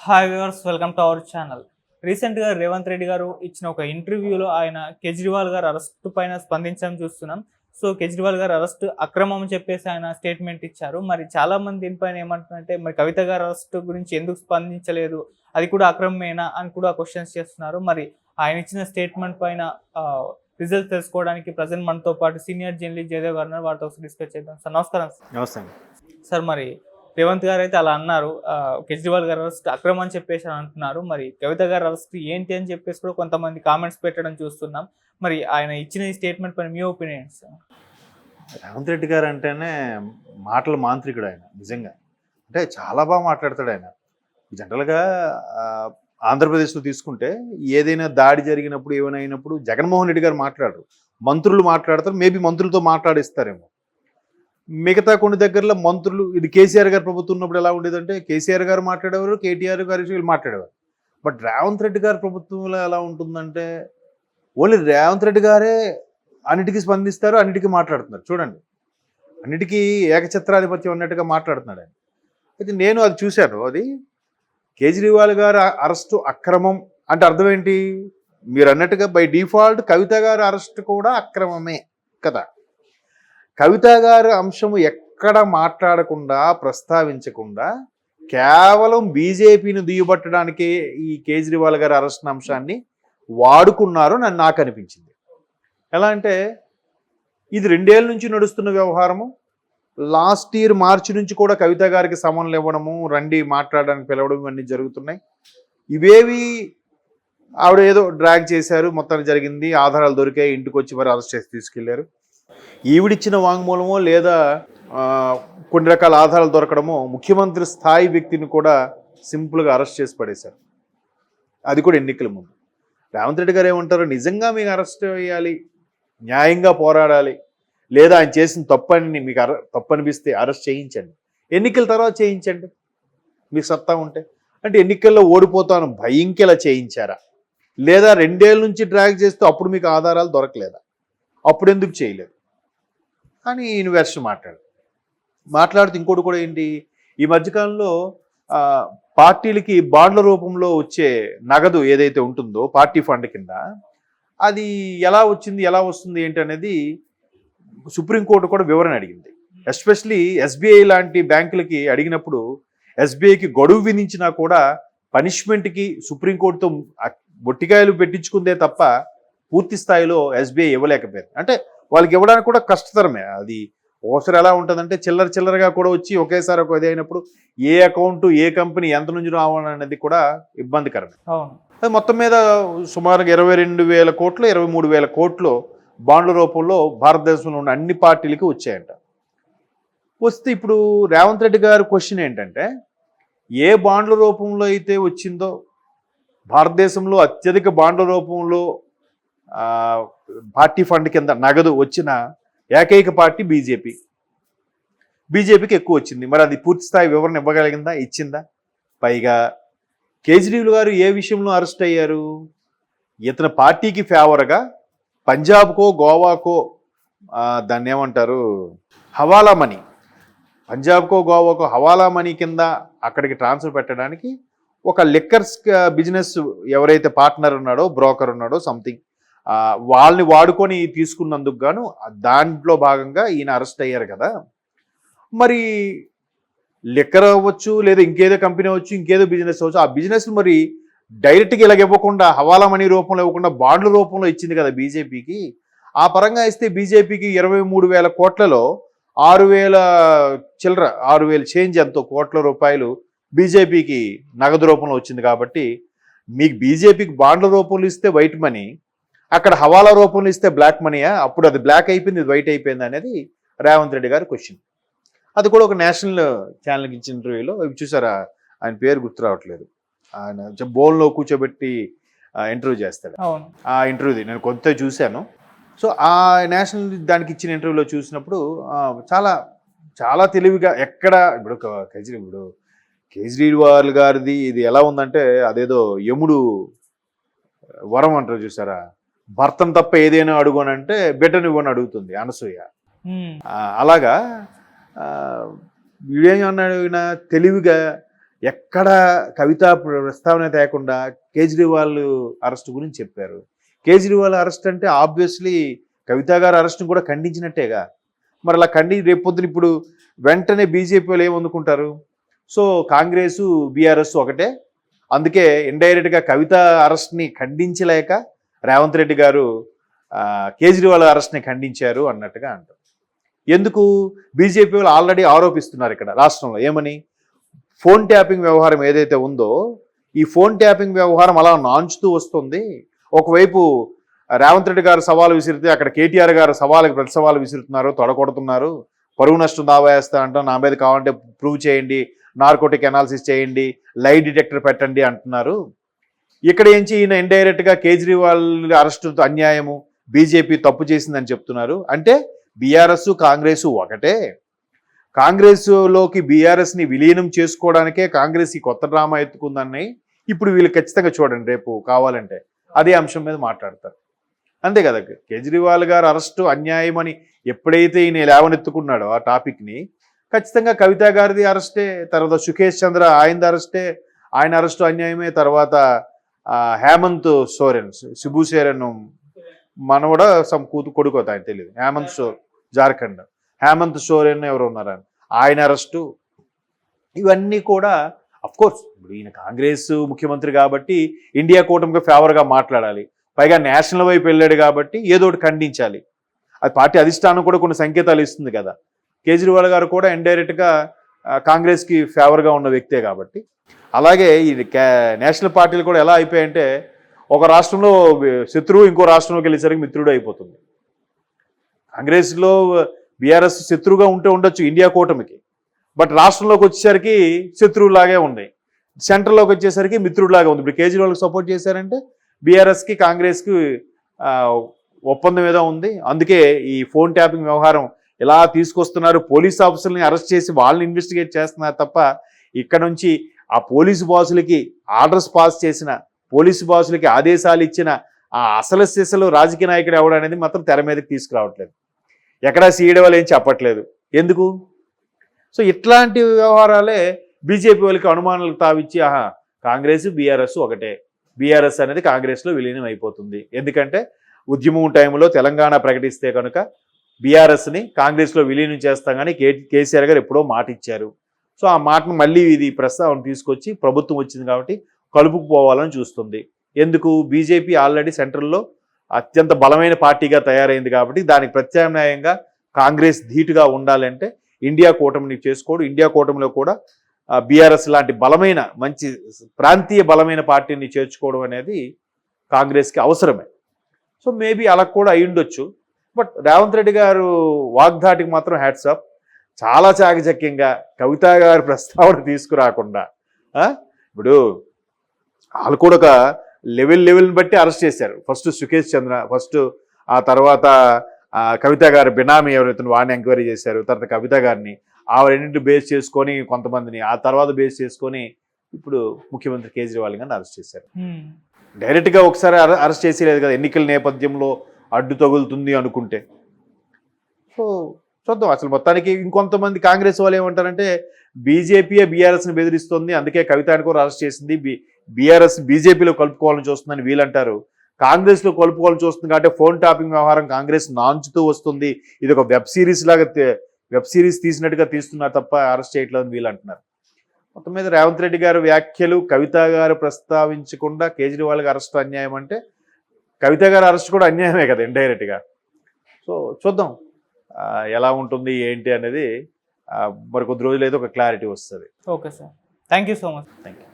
Hi viewers, welcome to our channel. రీసెంట్గా రేవంత్ రెడ్డి గారు ఇచ్చిన ఒక ఇంటర్వ్యూలో ఆయన కేజ్రీవాల్ గారు అరెస్ట్ పైన స్పందించడం చూస్తున్నాం. సో కేజ్రీవాల్ గారు అరెస్ట్ అక్రమం అని చెప్పేసి ఆయన స్టేట్మెంట్ ఇచ్చారు. మరి చాలా మంది దీనిపైన ఏమంటున్నారంటే మరి కవిత గారు అరెస్ట్ గురించి ఎందుకు స్పందించలేదు, అది కూడా అక్రమమేనా అని కూడా క్వశ్చన్స్ చేస్తున్నారు. మరి ఆయన ఇచ్చిన స్టేట్మెంట్ పైన రిజల్ట్ తెలుసుకోవడానికి ప్రజెంట్ మనతో పాటు సీనియర్ జర్నలిస్ట్ జయదేవ్ గారు ఉన్నారు. వారితో డిస్కస్ చేద్దాం. సార్ నమస్కారం. నమస్తే. సార్ మరి రేవంత్ గారు అయితే అలా అన్నారు, కేజ్రీవాల్ గారు అరెస్ట్ అక్రమం అని చెప్పేసి అంటున్నారు. మరి కవిత గారు అరెస్ట్ ఏంటి అని చెప్పేసి కూడా కొంతమంది కామెంట్స్ పెట్టడం చూస్తున్నాం. మరి ఆయన ఇచ్చిన ఈ స్టేట్మెంట్ పైన మీ ఒపీనియన్స్? రేవంత్ రెడ్డి గారు అంటేనే మాటల మాంత్రికుడు ఆయన. నిజంగా అంటే చాలా బాగా మాట్లాడతాడు ఆయన. జనరల్గా ఆంధ్రప్రదేశ్లో తీసుకుంటే ఏదైనా దాడి జరిగినప్పుడు ఏమైనా అయినప్పుడు జగన్మోహన్ రెడ్డి గారు మాట్లాడరు, మంత్రులు మాట్లాడతారు. మేబీ మంత్రులతో మాట్లాడిస్తారేమో. మిగతా కొన్ని దగ్గరలో మంత్రులు, ఇది కేసీఆర్ గారు ప్రభుత్వం ఉన్నప్పుడు ఎలా ఉండేదంటే కేసీఆర్ గారు మాట్లాడేవారు, కేటీఆర్ గారు వీళ్ళు మాట్లాడేవారు. బట్ రేవంత్ రెడ్డి గారి ప్రభుత్వంలో ఎలా ఉంటుందంటే ఓన్లీ రేవంత్ రెడ్డి గారే అన్నిటికీ స్పందిస్తారు, అన్నిటికీ మాట్లాడుతున్నారు. చూడండి, అన్నిటికీ ఏకఛత్రాధిపత్యం అన్నట్టుగా మాట్లాడుతున్నాడు ఆయన. అయితే నేను అది చూశాను. అది కేజ్రీవాల్ గారు అరెస్టు అక్రమం అంటే అర్థం ఏంటి? మీరు అన్నట్టుగా బై డిఫాల్ట్ కవిత గారి అరెస్ట్ కూడా అక్రమమే కదా. కవిత గారి అంశము ఎక్కడ మాట్లాడకుండా, ప్రస్తావించకుండా కేవలం బీజేపీని దుయ్యబట్టడానికి ఈ కేజ్రీవాల్ గారి అరెస్ట్ అంశాన్ని వాడుకున్నారు నాకు అనిపించింది. ఎలా అంటే ఇది 2 ఏళ్ళ నుంచి నడుస్తున్న వ్యవహారము. లాస్ట్ ఇయర్ మార్చి నుంచి కూడా కవిత గారికి సమన్లు ఇవ్వడము, రండి మాట్లాడడానికి పిలవడం ఇవన్నీ జరుగుతున్నాయి. ఇవేవి ఆవిడ ఏదో డ్రాగ్ చేశారు, మొత్తానికి జరిగింది, ఆధారాలు దొరికాయి, ఇంటికి వచ్చి మరి అరెస్ట్ చేసి తీసుకెళ్లారు. ఈవిడిచ్చిన వాంగ్మూలమో లేదా కొన్ని రకాల ఆధారాలు దొరకడమో ముఖ్యమంత్రి స్థాయి వ్యక్తిని కూడా సింపుల్గా అరెస్ట్ చేసి పడేశారు. అది కూడా ఎన్నికల ముందు. రేవంత్ రెడ్డి గారు ఏమంటారు? నిజంగా మీకు అరెస్ట్ చేయాలి, న్యాయంగా పోరాడాలి, లేదా ఆయన చేసిన తప్పని మీకు తప్పు అనిపిస్తే అరెస్ట్ చేయించండి, ఎన్నికల తర్వాత చేయించండి మీకు సత్తా ఉంటే. అంటే ఎన్నికల్లో ఓడిపోతాను భయంకి ఇలా చేయించారా, లేదా 2 ఏళ్ళ నుంచి డ్రాగ్ చేస్తూ అప్పుడు మీకు ఆధారాలు దొరకలేదా, అప్పుడు ఎందుకు చేయలేదు అని యూనివర్సిటీ మాట్లాడుతూ ఇంకోటి కూడా ఏంటి, ఈ మధ్యకాలంలో పార్టీలకి బాండ్ల రూపంలో వచ్చే నగదు ఏదైతే ఉంటుందో పార్టీ ఫండ్ కింద, అది ఎలా వచ్చింది, ఎలా వస్తుంది ఏంటి అనేది సుప్రీంకోర్టు కూడా వివరణ అడిగింది. ఎస్పెషలీ ఎస్బీఐ లాంటి బ్యాంకులకి అడిగినప్పుడు ఎస్బీఐకి గడువు విధించినా కూడా పనిష్మెంట్కి సుప్రీంకోర్టుతో బొట్టికాయలు పెట్టించుకుందే తప్ప పూర్తి స్థాయిలో ఎస్బీఐ ఇవ్వలేకపోయింది. అంటే వాళ్ళకి ఇవ్వడానికి కూడా కష్టతరమే. అది ఒకసారి ఎలా ఉంటుందంటే చిల్లరగా కూడా వచ్చి ఒకేసారి ఒక ఇది అయినప్పుడు ఏ అకౌంట్, ఏ కంపెనీ ఎంత నుంచి రావాలనేది కూడా ఇబ్బందికరమే. అది మొత్తం మీద సుమారుగా 22,000 కోట్లు, 23,000 కోట్లు బాండ్ల రూపంలో భారతదేశంలో ఉన్న అన్ని పార్టీలకి వచ్చాయంట. వస్తే ఇప్పుడు రేవంత్ రెడ్డి గారి క్వశ్చన్ ఏంటంటే, ఏ బాండ్ల రూపంలో అయితే వచ్చిందో, భారతదేశంలో అత్యధిక బాండ్ల రూపంలో పార్టీ ఫండ్ కింద నగదు వచ్చిన ఏకైక పార్టీ బీజేపీకి ఎక్కువ వచ్చింది. మరి అది పూర్తి స్థాయి వివరణ ఇవ్వగలిగిందా, ఇచ్చిందా? పైగా కేజ్రీవాల్ గారు ఏ విషయంలో అరెస్ట్ అయ్యారు? ఇతని పార్టీకి ఫేవర్గా పంజాబ్కో గోవాకో దాన్ని ఏమంటారు, హవాలా మనీ, పంజాబ్కో గోవాకో హవాలా మనీ కింద అక్కడికి ట్రాన్స్ఫర్ పెట్టడానికి ఒక లిక్కర్స్ బిజినెస్ ఎవరైతే పార్ట్నర్ ఉన్నాడో, బ్రోకర్ ఉన్నాడో సంథింగ్, వాళ్ళని వాడుకొని తీసుకున్నందుకు గాను దాంట్లో భాగంగా ఈయన అరెస్ట్ అయ్యారు కదా. మరి లిక్కర్ అవ్వచ్చు, లేదా ఇంకేదో కంపెనీ అవ్వచ్చు, ఇంకేదో బిజినెస్ అవ్వచ్చు, ఆ బిజినెస్ మరి డైరెక్ట్గా ఇలాగ ఇవ్వకుండా, హవాలా మనీ రూపంలో ఇవ్వకుండా బాండ్ల రూపంలో ఇచ్చింది కదా బీజేపీకి. ఆ పరంగా ఇస్తే బీజేపీకి 23,000 కోట్లలో 6,000 చేంజ్ ఎంతో కోట్ల రూపాయలు బీజేపీకి నగదు రూపంలో వచ్చింది. కాబట్టి మీకు బీజేపీకి బాండ్ల రూపంలో ఇస్తే వైట్ మనీ, అక్కడ హవాలా రూపంలో ఇస్తే బ్లాక్ మనీయా? అప్పుడు అది బ్లాక్ అయిపోయింది, ఇది వైట్ అయిపోయింది అనేది రేవంత్ రెడ్డి గారి క్వశ్చన్. అది కూడా ఒక నేషనల్ ఛానల్కి ఇచ్చిన ఇంటర్వ్యూలో చూసారా, ఆయన పేరు గుర్తు రావట్లేదు, ఆయన బోన్లో కూర్చోబెట్టి ఇంటర్వ్యూ చేస్తాడు. ఆ ఇంటర్వ్యూది నేను కొంత చూశాను. సో ఆ నేషనల్ దానికి ఇచ్చిన ఇంటర్వ్యూలో చూసినప్పుడు చాలా చాలా తెలివిగా ఎక్కడ ఇప్పుడు కేజ్రీవాల్ గారిది ఇది ఎలా ఉందంటే అదేదో యముడు వరం అంటారు చూసారా, భర్తను తప్ప ఏదైనా అడుగునంటే బిడ్డను ఇవ్వని అడుగుతుంది అనసూయ. అలాగా వీడేమన్నాడు, తెలివిగా ఎక్కడ కవిత ప్రస్తావన తేకుండా కేజ్రీవాల్ అరెస్ట్ గురించి చెప్పారు. కేజ్రీవాల్ అరెస్ట్ అంటే ఆబ్వియస్లీ కవిత గారి అరెస్ట్ని కూడా ఖండించినట్టేగా. మరి అలా రేపు పొద్దున ఇప్పుడు వెంటనే బీజేపీ వాళ్ళు ఏమనుకుంటారు, సో కాంగ్రెస్ బీఆర్ఎస్ ఒకటే, అందుకే ఇండైరెక్ట్గా కవిత అరెస్ట్ని ఖండించలేక రేవంత్ రెడ్డి గారు కేజ్రీవాల్ అరెస్ట్ని ఖండించారు అన్నట్టుగా అంటారు. ఎందుకు? బీజేపీ వాళ్ళు ఆల్రెడీ ఆరోపిస్తున్నారు ఇక్కడ రాష్ట్రంలో ఏమని, ఫోన్ ట్యాపింగ్ వ్యవహారం ఏదైతే ఉందో ఈ ఫోన్ ట్యాపింగ్ వ్యవహారం అలా నాంచుతూ వస్తుంది. ఒకవైపు రేవంత్ రెడ్డి గారు సవాలు విసిరితే అక్కడ కేటీఆర్ గారు ప్రతి సవాలు విసురుతున్నారు, తొడగొడుతున్నారు, పరువు నష్టం దావా వేస్తా అంటాం, నా మీద కావాలంటే ప్రూవ్ చేయండి, నార్కోటిక్ అనాలిసిస్ చేయండి, లై డిటెక్టర్ పెట్టండి అంటున్నారు. ఇక్కడ నుంచి ఈయన ఇండైరెక్ట్గా కేజ్రీవాల్ అరెస్టు అన్యాయము, బీజేపీ తప్పు చేసిందని చెప్తున్నారు. అంటే బీఆర్ఎస్ కాంగ్రెస్ ఒకటే, కాంగ్రెస్లోకి బీఆర్ఎస్ని విలీనం చేసుకోవడానికే కాంగ్రెస్ ఈ కొత్త డ్రామా ఎత్తుకుందని ఇప్పుడు వీళ్ళు ఖచ్చితంగా చూడండి, రేపు కావాలంటే అదే అంశం మీద మాట్లాడతారు. అంతే కదా, కేజ్రీవాల్ గారు అరెస్టు అన్యాయం అని ఎప్పుడైతే ఈయన లేవనెత్తుకున్నాడో ఆ టాపిక్ని, ఖచ్చితంగా కవిత గారిది అరెస్టే, తర్వాత సుఖేష్ చంద్ర ఆయన అరెస్టు అన్యాయమే, తర్వాత హేమంత్ సోరెన్ శిబు సోరెన్ మనవడ కొడుకు ఆయన తెలియదు, జార్ఖండ్ హేమంత్ సోరెన్ ఎవరు ఉన్నారా ఆయన అరెస్టు, ఇవన్నీ కూడా అఫ్కోర్స్ ఇప్పుడు ఈయన కాంగ్రెస్ ముఖ్యమంత్రి కాబట్టి ఇండియా కూటమికి ఫేవర్గా మాట్లాడాలి, పైగా నేషనల్ వైపు వెళ్ళాడు కాబట్టి ఏదో ఒకటి ఖండించాలి. అది పార్టీ అధిష్టానం కూడా కొన్ని సంకేతాలు ఇస్తుంది కదా. కేజ్రీవాల్ గారు కూడా ఇండైరెక్ట్గా కాంగ్రెస్కి ఫేవర్గా ఉన్న వ్యక్తే కాబట్టి. అలాగే ఈ నేషనల్ పార్టీలు కూడా ఎలా అయిపోయాయంటే, ఒక రాష్ట్రంలో శత్రువు ఇంకో రాష్ట్రంలోకి వెళ్ళేసరికి మిత్రుడు అయిపోతుంది. కాంగ్రెస్లో బీఆర్ఎస్ శత్రువుగా ఉండొచ్చు ఇండియా కూటమికి, బట్ రాష్ట్రంలోకి వచ్చేసరికి శత్రువులాగే ఉంది, సెంట్రల్లోకి వచ్చేసరికి మిత్రుడిలాగా ఉంది. ఇప్పుడు కేజ్రీవాల్కి సపోర్ట్ చేశారంటే బీఆర్ఎస్కి కాంగ్రెస్కి ఒప్పందం ఏదో ఉంది. అందుకే ఈ ఫోన్ ట్యాపింగ్ వ్యవహారం ఇలా తీసుకొస్తున్నారు, పోలీస్ ఆఫీసర్ని అరెస్ట్ చేసి వాళ్ళని ఇన్వెస్టిగేట్ చేస్తున్నారు తప్ప ఇక్కడ నుంచి ఆ పోలీసు బాసులకి ఆర్డర్స్ పాస్ చేసిన, పోలీసు బాసులకి ఆదేశాలు ఇచ్చిన ఆ అసలు సిసలు రాజకీయ నాయకుడు ఎవడు అనేది మాత్రం తెర మీదకి తీసుకురావట్లేదు. ఎక్కడా సీఈడీ వాళ్ళు ఏం చెప్పట్లేదు. ఎందుకు? సో ఇట్లాంటి వ్యవహారాలే బీజేపీ వాళ్ళకి అనుమానాలకు తావిచ్చి, కాంగ్రెస్ బీఆర్ఎస్ ఒకటే, బీఆర్ఎస్ అనేది కాంగ్రెస్లో విలీనం అయిపోతుంది. ఎందుకంటే ఉద్యమం టైంలో తెలంగాణ ప్రకటిస్తే కనుక బీఆర్ఎస్ని కాంగ్రెస్లో విలీనం చేస్తాం కానీ కేసీఆర్ గారు ఎప్పుడో మాట ఇచ్చారు. సో ఆ మాటను మళ్ళీ ఇది ప్రస్తావన తీసుకొచ్చి ప్రభుత్వం వచ్చింది కాబట్టి కలుపుకుపోవాలని చూస్తుంది. ఎందుకు? బీజేపీ ఆల్రెడీ సెంట్రల్లో అత్యంత బలమైన పార్టీగా తయారైంది కాబట్టి దానికి ప్రత్యామ్నాయంగా కాంగ్రెస్ ధీటుగా ఉండాలంటే ఇండియా కూటమిని చేసుకోవడం, ఇండియా కూటమిలో కూడా బీఆర్ఎస్ లాంటి బలమైన మంచి ప్రాంతీయ బలమైన పార్టీని చేర్చుకోవడం అనేది కాంగ్రెస్కి అవసరమే. సో మేబీ అలా కూడా అయి ఉండొచ్చు. బట్ రేవంత్ రెడ్డి గారు వాగ్దాటికి మాత్రం హ్యాట్సాప్, చాలా చాకచక్యంగా కవిత గారి ప్రస్తావన తీసుకురాకుండా, ఇప్పుడు వాళ్ళు కూడా ఒక లెవెల్ని బట్టి అరెస్ట్ చేశారు. ఫస్ట్ సుఖేష్ చంద్ర, ఫస్ట్ ఆ తర్వాత కవిత గారి బినామీ ఎవరైతే వాడిని ఎంక్వైరీ చేశారు, తర్వాత కవిత గారిని, ఆ రెండింటి బేస్ చేసుకొని కొంతమందిని, ఆ తర్వాత బేస్ చేసుకొని ఇప్పుడు ముఖ్యమంత్రి కేజ్రీవాల్ గారిని అరెస్ట్ చేశారు. డైరెక్ట్గా ఒకసారి అరెస్ట్ చేసేలేదు కదా, ఎన్నికల నేపథ్యంలో అడ్డు తగులుతుంది అనుకుంటే. సో చూద్దాం. అసలు మొత్తానికి ఇంకొంతమంది కాంగ్రెస్ వాళ్ళు ఏమంటారంటే, బీజేపీయే బీఆర్ఎస్ని బెదిరిస్తుంది, అందుకే కవితని కూడా అరెస్ట్ చేసింది, బీఆర్ఎస్ బీజేపీలో కలుపుకోవాలని చూస్తుందని వీళ్ళంటారు. కాంగ్రెస్లో కలుపుకోవాలని చూస్తుంది కాబట్టి ఫోన్ టాపింగ్ వ్యవహారం కాంగ్రెస్ నాంచుతూ వస్తుంది, ఇది ఒక వెబ్ సిరీస్ తీసినట్టుగా తీస్తున్నారు తప్ప అరెస్ట్ చేయట్లేదని వీళ్ళు అంటున్నారు. మొత్తం మీద రేవంత్ రెడ్డి గారు వ్యాఖ్యలు, కవిత గారు ప్రస్తావించకుండా కేజ్రీవాల్ గారు అరెస్ట్ అన్యాయం అంటే కవిత గారు అరెస్ట్ కూడా అన్యాయమే కదా ఇండైరెక్ట్గా. సో చూద్దాం ఎలా ఉంటుంది ఏంటి అనేది, మరి కొద్ది రోజులు అయితే ఒక క్లారిటీ వస్తుంది. Okay sir, thank you so much. Thank you.